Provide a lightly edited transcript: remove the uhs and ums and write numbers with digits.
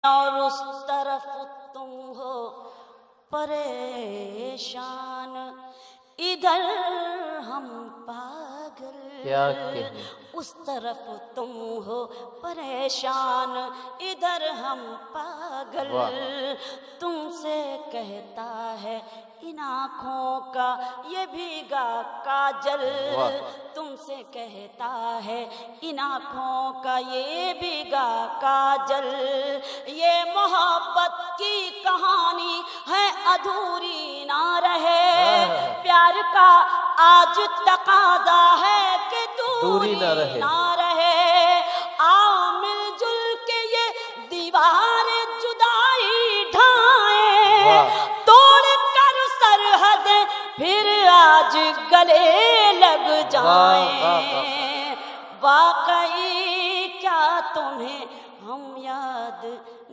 اور اس طرف تم ہو پریشان، ادھر ہم پاگل، کیا کہنے، اس طرف تم ہو پریشان، ادھر ہم پاگل، واہ، تم سے کہتا ہے ان آنکھوں کا یہ بھیگا کاجل، واہ، تم سے کہتا ہے ان آنکھوں کا یہ بھیگا کاجل، یہ محبت کی کہانی ہے ادھوری نہ رہے، پیار کا آج تقاضا ہے کہ دوری نہ رہے، آؤ مل جل کے یہ دیوار جدائی ڈھائیں، توڑ کر سرحدیں پھر آج گلے لگ جائیں، واقعی کیا تمہیں ہم یاد